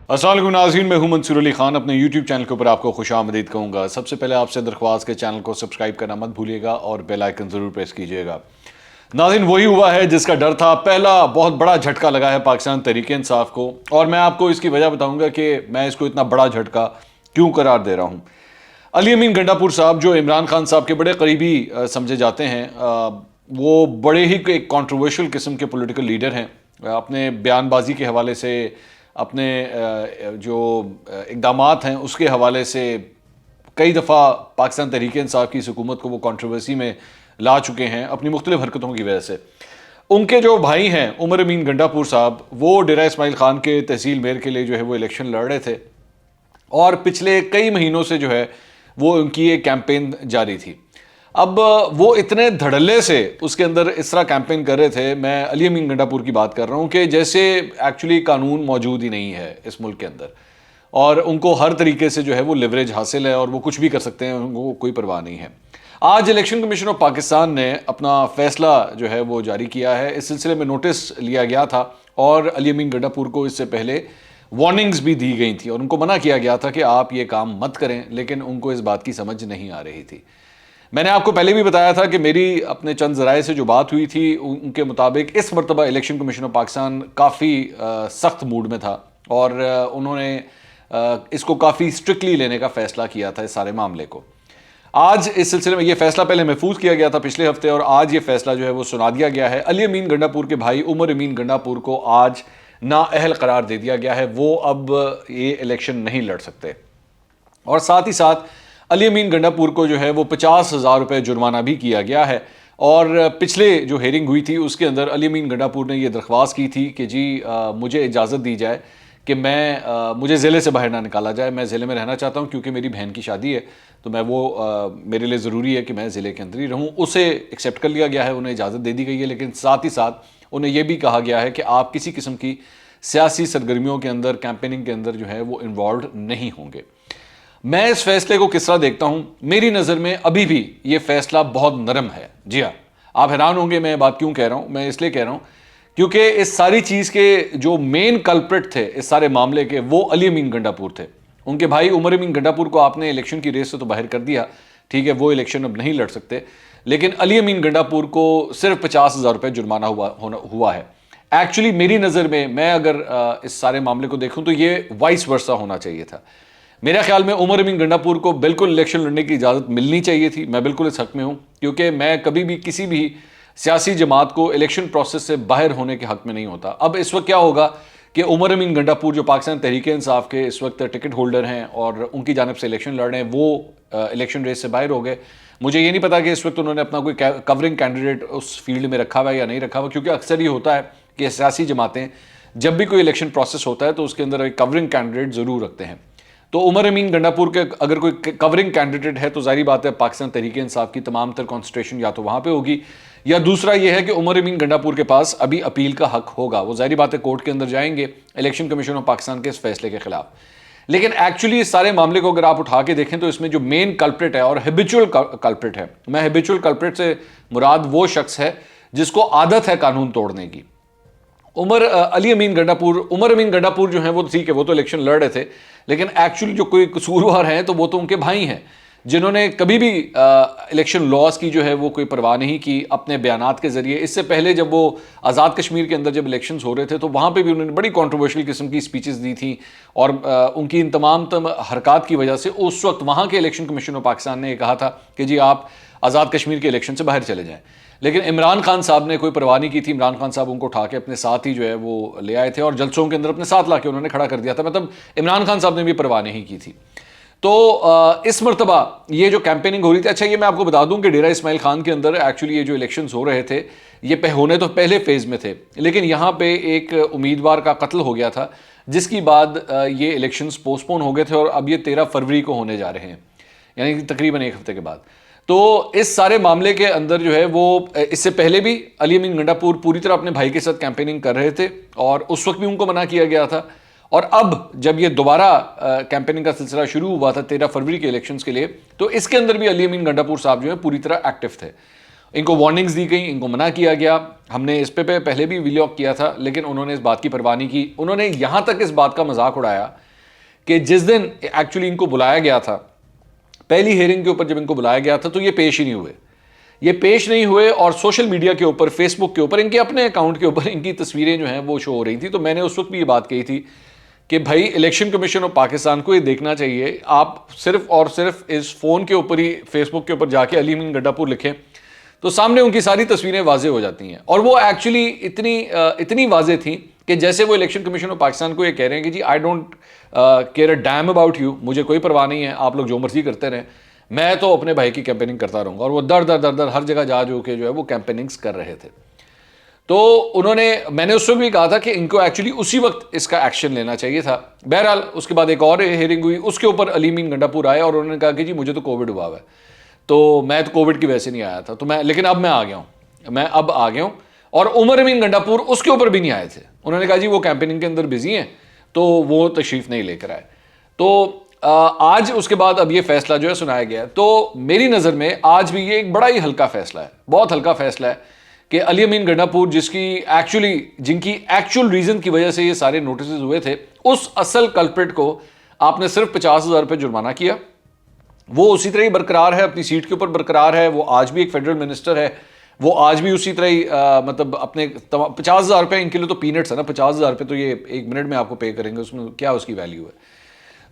السلام علیکم ناظرین، میں ہوں منصور علی خان. اپنے یوٹیوب چینل کے اوپر آپ کو خوش آمدید کہوں گا. سب سے پہلے آپ سے درخواست کے چینل کو سبسکرائب کرنا مت بھولیے گا اور بیل آئیکن ضرور پریس کیجیے گا. ناظرین، وہی ہوا ہے جس کا ڈر تھا. پہلا بہت بڑا جھٹکا لگا ہے پاکستان تحریک انصاف کو، اور میں آپ کو اس کی وجہ بتاؤں گا کہ میں اس کو اتنا بڑا جھٹکا کیوں قرار دے رہا ہوں. علی امین گنڈاپور صاحب، جو عمران خان صاحب کے بڑے قریبی سمجھے جاتے ہیں، وہ بڑے ہی ایک کنٹروورشل قسم کے پولیٹیکل لیڈر ہیں. اپنے بیان بازی کے حوالے سے، اپنے جو اقدامات ہیں اس کے حوالے سے کئی دفعہ پاکستان تحریک انصاف کی حکومت کو وہ کنٹروورسی میں لا چکے ہیں اپنی مختلف حرکتوں کی وجہ سے. ان کے جو بھائی ہیں عمر امین گنڈاپور صاحب، وہ ڈیرہ اسماعیل خان کے تحصیل میر کے لیے جو ہے وہ الیکشن لڑ رہے تھے، اور پچھلے کئی مہینوں سے جو ہے وہ ان کی ایک کیمپین جاری تھی. اب وہ اتنے دھڑلے سے اس کے اندر اس طرح کیمپین کر رہے تھے، میں علی امین گنڈاپور کی بات کر رہا ہوں، کہ جیسے ایکچولی قانون موجود ہی نہیں ہے اس ملک کے اندر، اور ان کو ہر طریقے سے جو ہے وہ لیوریج حاصل ہے اور وہ کچھ بھی کر سکتے ہیں، ان کو کوئی پرواہ نہیں ہے. آج الیکشن کمیشن آف پاکستان نے اپنا فیصلہ جو ہے وہ جاری کیا ہے. اس سلسلے میں نوٹس لیا گیا تھا اور علی امین گنڈاپور کو اس سے پہلے وارننگز بھی دی گئی تھی اور ان کو منع کیا گیا تھا کہ آپ یہ کام مت کریں، لیکن ان کو اس بات کی سمجھ نہیں آ رہی تھی. میں نے آپ کو پہلے بھی بتایا تھا کہ میری اپنے چند ذرائع سے جو بات ہوئی تھی ان کے مطابق اس مرتبہ الیکشن کمیشن آف پاکستان کافی سخت موڈ میں تھا، اور انہوں نے اس کو کافی اسٹرکٹلی لینے کا فیصلہ کیا تھا اس سارے معاملے کو. آج اس سلسلے میں یہ فیصلہ پہلے محفوظ کیا گیا تھا پچھلے ہفتے، اور آج یہ فیصلہ جو ہے وہ سنا دیا گیا ہے. علی امین گنڈاپور کے بھائی عمر امین گنڈاپور کو آج نااہل قرار دے دیا گیا ہے. وہ اب یہ الیکشن نہیں لڑ سکتے، اور ساتھ ہی ساتھ علی امین گنڈاپور کو جو ہے وہ 50,000 روپے جرمانہ بھی کیا گیا ہے. اور پچھلے جو ہیئرنگ ہوئی تھی اس کے اندر علی امین گنڈاپور نے یہ درخواست کی تھی کہ جی مجھے اجازت دی جائے کہ مجھے ضلع سے باہر نہ نکالا جائے. میں ضلع میں رہنا چاہتا ہوں کیونکہ میری بہن کی شادی ہے، تو میں وہ میرے لیے ضروری ہے کہ میں ضلع کے اندر ہی رہوں. اسے ایکسیپٹ کر لیا گیا ہے، انہیں اجازت دے دی گئی ہے، لیکن ساتھ ہی ساتھ انہیں یہ بھی کہا گیا ہے کہ آپ کسی قسم کی سیاسی سرگرمیوں کے اندر، کیمپیننگ کے اندر جو ہے وہ انوالوڈ نہیں ہوں گے. میں اس فیصلے کو کس طرح دیکھتا ہوں؟ میری نظر میں ابھی بھی یہ فیصلہ بہت نرم ہے. جی ہاں، آپ حیران ہوں گے میں بات کیوں کہہ رہا ہوں. میں اس لیے کہہ رہا ہوں کیونکہ اس ساری چیز کے جو مین کلپرٹ تھے اس سارے معاملے کے، وہ علی امین گنڈاپور تھے. ان کے بھائی عمر امین گنڈاپور کو آپ نے الیکشن کی ریس سے تو باہر کر دیا، ٹھیک ہے، وہ الیکشن اب نہیں لڑ سکتے، لیکن علی امین گنڈاپور کو صرف 50,000 روپے جرمانہ ہوا ہے. ایکچولی میری نظر میں اگر اس سارے معاملے کو دیکھوں تو یہ وائس ورسا ہونا چاہیے تھا. میرے خیال میں عمر امین گنڈاپور کو بالکل الیکشن لڑنے کی اجازت ملنی چاہیے تھی. میں بالکل اس حق میں ہوں، کیونکہ میں کبھی بھی کسی بھی سیاسی جماعت کو الیکشن پروسیس سے باہر ہونے کے حق میں نہیں ہوتا. اب اس وقت کیا ہوگا کہ عمر امین گنڈاپور جو پاکستان تحریک انصاف کے اس وقت ٹکٹ ہولڈر ہیں اور ان کی جانب سے الیکشن لڑ رہے ہیں، وہ الیکشن ریس سے باہر ہو گئے. مجھے یہ نہیں پتا کہ اس وقت انہوں نے اپنا کوئی کورنگ کینڈیڈیٹ اس فیلڈ میں رکھا ہوا ہے یا نہیں رکھا ہوا، کیونکہ اکثر یہ ہوتا ہے کہ سیاسی جماعتیں جب بھی کوئی الیکشن پروسیس ہوتا ہے تو اس کے اندر ایک کورنگ کینڈیڈیٹ ضرور رکھتے ہیں. تو عمر امین گنڈاپور کے اگر کوئی کورنگ کینڈیڈیٹ ہے تو ظاہری بات ہے پاکستان تحریک انصاف کی تمام تر کانسنٹریشن یا تو وہاں پہ ہوگی، یا دوسرا یہ ہے کہ عمر امین گنڈاپور کے پاس ابھی اپیل کا حق ہوگا. وہ ظاہری بات ہے کورٹ کے اندر جائیں گے الیکشن کمیشن آف پاکستان کے اس فیصلے کے خلاف. لیکن ایکچولی اس سارے معاملے کو اگر آپ اٹھا کے دیکھیں تو اس میں جو مین کلپریٹ ہے اور ہیبیچول کلپریٹ ہے، میں ہیبیچول کلپریٹ سے مراد وہ شخص ہے جس کو عادت ہے قانون توڑنے کی. علی امین گنڈاپور جو ہیں وہ ٹھیک ہے، وہ تو الیکشن لڑ رہے تھے، لیکن ایکچولی جو کوئی قصوروار ہیں تو وہ تو ان کے بھائی ہیں جنہوں نے کبھی بھی الیکشن لاز کی جو ہے وہ کوئی پرواہ نہیں کی اپنے بیانات کے ذریعے. اس سے پہلے جب وہ آزاد کشمیر کے اندر جب الیکشنز ہو رہے تھے تو وہاں پہ بھی انہوں نے بڑی کنٹروورشل قسم کی اسپیچز دی تھیں، اور ان کی ان تمام حرکات کی وجہ سے اس وقت وہاں کے الیکشن کمیشن آف پاکستان نے یہ کہا تھا کہ جی آپ آزاد کشمیر کے الیکشن سے باہر چلے جائیں. لیکن عمران خان صاحب نے کوئی پرواہ نہیں کی تھی. عمران خان صاحب ان کو اٹھا کے اپنے ساتھ ہی جو ہے وہ لے آئے تھے اور جلسوں کے اندر اپنے ساتھ لا کے انہوں نے کھڑا کر دیا تھا. مطلب عمران خان صاحب نے بھی پرواہ نہیں کی تھی. تو اس مرتبہ یہ جو کیمپیننگ ہو رہی تھی، اچھا یہ میں آپ کو بتا دوں کہ ڈیرہ اسماعیل خان کے اندر ایکچولی یہ جو الیکشنز ہو رہے تھے یہ ہونے تو پہلے فیز میں تھے، لیکن یہاں پہ ایک امیدوار کا قتل ہو گیا تھا جس کی بعد یہ الیکشنز پوسٹ پون ہو گئے تھے، اور اب یہ 13 فروری کو ہونے جا رہے ہیں، یعنی تقریباً ایک ہفتے کے بعد. تو اس سارے معاملے کے اندر جو ہے وہ اس سے پہلے بھی علی امین گنڈاپور پوری طرح اپنے بھائی کے ساتھ کیمپیننگ کر رہے تھے، اور اس وقت بھی ان کو منع کیا گیا تھا. اور اب جب یہ دوبارہ کیمپیننگ کا سلسلہ شروع ہوا تھا 13 فروری کے الیکشنز کے لیے، تو اس کے اندر بھی علی امین گنڈاپور صاحب جو ہے پوری طرح ایکٹیو تھے. ان کو وارننگز دی گئی, ان کو منع کیا گیا. ہم نے اس پہ پہلے بھی ویلاگ کیا تھا, لیکن انہوں نے اس بات کی پرواہ نہیں کی. انہوں نے یہاں تک اس بات کا مذاق اڑایا کہ جس دن ایکچولی ان کو بلایا گیا تھا, پہلی ہیئرنگ کے اوپر جب ان کو بلایا گیا تھا, تو یہ پیش ہی نہیں ہوئے. یہ پیش نہیں ہوئے اور سوشل میڈیا کے اوپر, فیس بک کے اوپر, ان کے اپنے اکاؤنٹ کے اوپر ان کی تصویریں جو ہیں وہ شو ہو رہی تھی. تو میں نے اس وقت بھی یہ بات کہی تھی کہ بھائی الیکشن کمیشن آف پاکستان کو یہ دیکھنا چاہیے, آپ صرف اور صرف اس فون کے اوپر ہی, فیس بک کے اوپر جا کے علی امین گڈا پور لکھیں تو سامنے ان کی ساری تصویریں واضح ہو جاتی ہیں. اور وہ ایکچولی اتنی واضح تھیں کہ جیسے وہ الیکشن کمیشن آف پاکستان کو یہ کہہ رہے ہیں کہ جی I don't care a damn about you, مجھے کوئی پرواہ نہیں ہے, آپ لوگ جو مرضی کرتے رہیں, میں تو اپنے بھائی کی کیمپیننگ کرتا رہوں گا. اور وہ در ہر جگہ جا جو کہ جو ہے وہ کیمپیننگز کر رہے تھے. تو انہوں نے, میں نے اس وقت بھی کہا تھا کہ ان کو ایکچولی اسی وقت اس کا ایکشن لینا چاہیے تھا. بہرحال اس کے بعد ایک اور ہیئرنگ ہوئی, اس کے اوپر علی امین گنڈا پور آئے اور انہوں نے کہا کہ جی مجھے تو کووڈ ہوا ہے, تو میں تو کووڈ کی وجہ سے نہیں آیا تھا, تو میں, لیکن اب میں آ گیا ہوں. اور عمر امین گنڈا پور اس کے اوپر بھی نہیں آئے تھے. انہوں نے کہا جی وہ کیمپیننگ کے اندر بزی ہیں تو وہ تشریف نہیں لے کر آئے. تو آج اس کے بعد اب یہ فیصلہ جو ہے سنایا گیا ہے. تو میری نظر میں آج بھی یہ ایک بڑا ہی ہلکا فیصلہ ہے, بہت ہلکا فیصلہ ہے کہ علی امین گنڈا پور جن کی ایکچوئل ریزن کی وجہ سے یہ سارے نوٹسز ہوئے تھے, اس اصل کلپریٹ کو آپ نے صرف 50,000 روپے جرمانہ کیا. وہ اسی طرح ہی برقرار ہے, اپنی سیٹ کے اوپر برقرار ہے, وہ آج بھی ایک فیڈرل منسٹر ہے, وہ آج بھی اسی طرح ہی مطلب اپنے 50,000 روپے ان کے لیے تو پینٹس ہے نا, 50,000 روپے تو یہ 1 منٹ میں آپ کو پے کریں گے, اس میں کیا اس کی ویلیو ہے.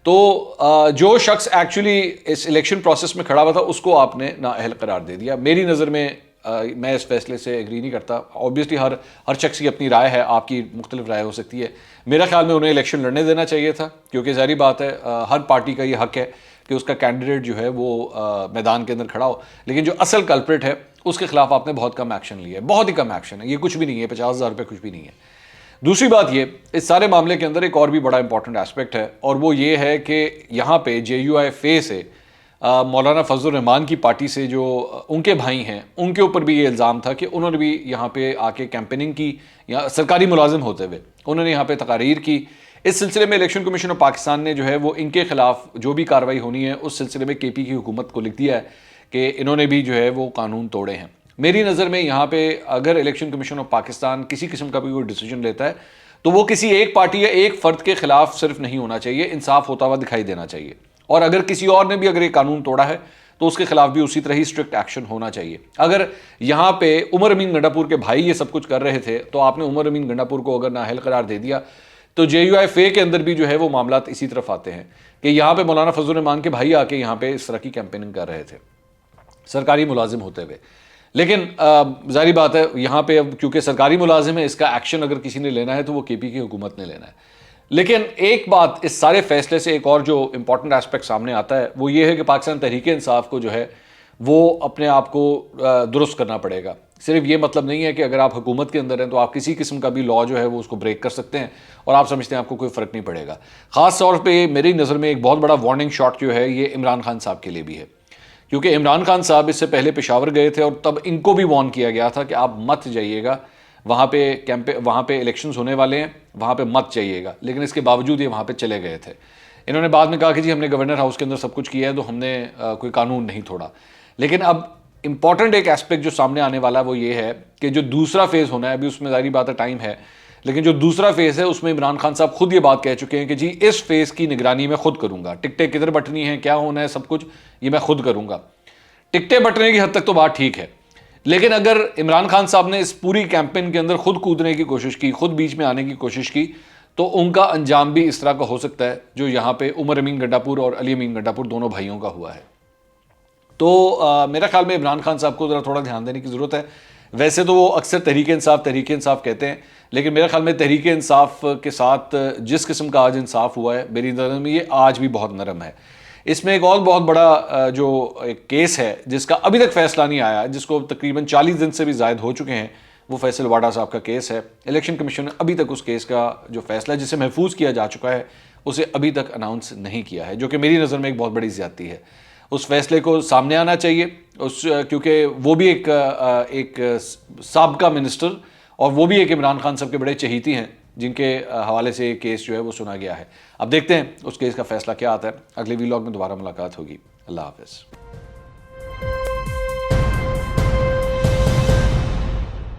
تو جو شخص ایکچولی اس الیکشن پروسیس میں کھڑا ہوا تھا اس کو آپ نے نااہل قرار دے دیا. میری نظر میں میں اس فیصلے سے ایگری نہیں کرتا. آبویسلی ہر شخص کی اپنی رائے ہے, آپ کی مختلف رائے ہو سکتی ہے. میرا خیال میں انہیں الیکشن لڑنے دینا چاہیے تھا, کیونکہ ظاہری بات ہے ہر پارٹی کا یہ حق ہے کہ اس کا کینڈیڈیٹ جو ہے وہ میدان کے اندر کھڑا ہو. لیکن جو اصل کلپریٹ ہے اس کے خلاف آپ نے بہت کم ایکشن لیا ہے, بہت ہی کم ایکشن ہے. یہ کچھ بھی نہیں ہے, 50,000 روپے کچھ بھی نہیں ہے. دوسری بات یہ, اس سارے معاملے کے اندر ایک اور بھی بڑا امپورٹنٹ ایسپیکٹ ہے, اور وہ یہ ہے کہ یہاں پہ JUI سے مولانا فضل الرحمان کی پارٹی سے جو ان کے بھائی ہیں, ان کے اوپر بھی یہ الزام تھا کہ انہوں نے بھی یہاں پہ آ کے کیمپیننگ کی, یا سرکاری ملازم ہوتے ہوئے انہوں نے یہاں پہ تقاریر کی. اس سلسلے میں الیکشن کمیشن آف پاکستان نے جو ہے وہ ان کے خلاف جو بھی کارروائی ہونی ہے اس سلسلے میں KP کی حکومت کو لکھ دیا ہے کہ انہوں نے بھی جو ہے وہ قانون توڑے ہیں. میری نظر میں یہاں پہ اگر الیکشن کمیشن آف پاکستان کسی قسم کا بھی کوئی ڈیسیجن لیتا ہے تو وہ کسی ایک پارٹی یا ایک فرد کے خلاف صرف نہیں ہونا چاہیے, انصاف ہوتا ہوا دکھائی دینا چاہیے. اور اگر کسی اور نے بھی اگر یہ قانون توڑا ہے تو اس کے خلاف بھی اسی طرح ہی اسٹرکٹ ایکشن ہونا چاہیے. اگر یہاں پہ عمر امین گنڈا پور کے بھائی یہ سب کچھ کر رہے تھے تو آپ نے عمر امین گنڈا پور کو اگر نااہل قرار دے دیا تو JUI کے اندر بھی جو ہے وہ معاملات اسی طرف آتے ہیں کہ یہاں پہ مولانا فضل الرحمان کے بھائی آ کے یہاں پہ اس طرح کی کیمپیننگ کر رہے تھے سرکاری ملازم ہوتے ہوئے. لیکن ظاہری بات ہے یہاں پہ اب کیونکہ سرکاری ملازم ہے, اس کا ایکشن اگر کسی نے لینا ہے تو وہ KP کی حکومت نے لینا ہے. لیکن ایک بات اس سارے فیصلے سے ایک اور جو امپورٹنٹ ایسپیکٹ سامنے آتا ہے وہ یہ ہے کہ پاکستان تحریک انصاف کو جو ہے وہ اپنے آپ کو درست کرنا پڑے گا. صرف یہ مطلب نہیں ہے کہ اگر آپ حکومت کے اندر ہیں تو آپ کسی قسم کا بھی لا جو ہے وہ اس کو بریک کر سکتے ہیں اور آپ سمجھتے ہیں آپ کو کوئی فرق نہیں پڑے گا. خاص طور پہ میری نظر میں ایک بہت بڑا وارننگ شاٹ جو ہے یہ عمران خان صاحب کے لیے بھی ہے, کیونکہ عمران خان صاحب اس سے پہلے پشاور گئے تھے اور تب ان کو بھی وارن کیا گیا تھا کہ آپ مت جائیے گا وہاں پہ الیکشنز ہونے والے ہیں, وہاں پہ مت جائیے گا. لیکن اس کے باوجود یہ وہاں پہ چلے گئے تھے. انہوں نے بعد میں کہا کہ جی ہم نے گورنر ہاؤس کے اندر سب کچھ کیا ہے تو ہم نے کوئی قانون نہیں توڑا. لیکن اب امپورٹنٹ ایک ایسپیکٹ جو سامنے آنے والا ہے وہ یہ ہے کہ جو دوسرا فیز ہونا ہے, ابھی اس میں ظاہری بات ہے ٹائم ہے, لیکن جو دوسرا فیز ہے اس میں عمران خان صاحب خود یہ بات کہہ چکے ہیں کہ جی اس فیز کی نگرانی میں خود کروں گا, ٹکٹیں کدھر بٹنی ہیں, کیا ہونا ہے, سب کچھ یہ میں خود کروں گا. ٹکٹیں بٹنے کی حد تک تو بات ٹھیک ہے, لیکن اگر عمران خان صاحب نے اس پوری کیمپین کے اندر خود کودنے کی کوشش کی, خود بیچ میں آنے کی کوشش کی, تو ان کا انجام بھی اس طرح کا ہو سکتا ہے جو یہاں پہ عمر امین گنڈا پور اور علی امین گنڈا پور دونوں بھائیوں کا ہوا ہے. تو میرا خیال میں عمران خان صاحب کو ذرا تھوڑا دھیان دینے کی ضرورت ہے. ویسے تو وہ اکثر تحریک انصاف کہتے ہیں, لیکن میرے خیال میں تحریک انصاف کے ساتھ جس قسم کا آج انصاف ہوا ہے میری نظر میں یہ آج بھی بہت نرم ہے. اس میں ایک اور بہت بڑا جو ایک کیس ہے جس کا ابھی تک فیصلہ نہیں آیا, جس کو تقریباً 40 دن سے بھی زائد ہو چکے ہیں, وہ فیصل واڈا صاحب کا کیس ہے. الیکشن کمیشن نے ابھی تک اس کیس کا جو فیصلہ ہے جسے محفوظ کیا جا چکا ہے اسے ابھی تک اناؤنس نہیں کیا ہے, جو کہ میری نظر میں ایک بہت بڑی زیادتی ہے. اس فیصلے کو سامنے آنا چاہیے کیونکہ وہ بھی ایک سابقہ منسٹر اور وہ بھی ایک عمران خان صاحب کے بڑے چہیتی ہیں جن کے حوالے سے یہ کیس جو ہے وہ سنا گیا ہے. اب دیکھتے ہیں اس کیس کا فیصلہ کیا آتا ہے. اگلے ویلاگ میں دوبارہ ملاقات ہوگی. اللہ حافظ.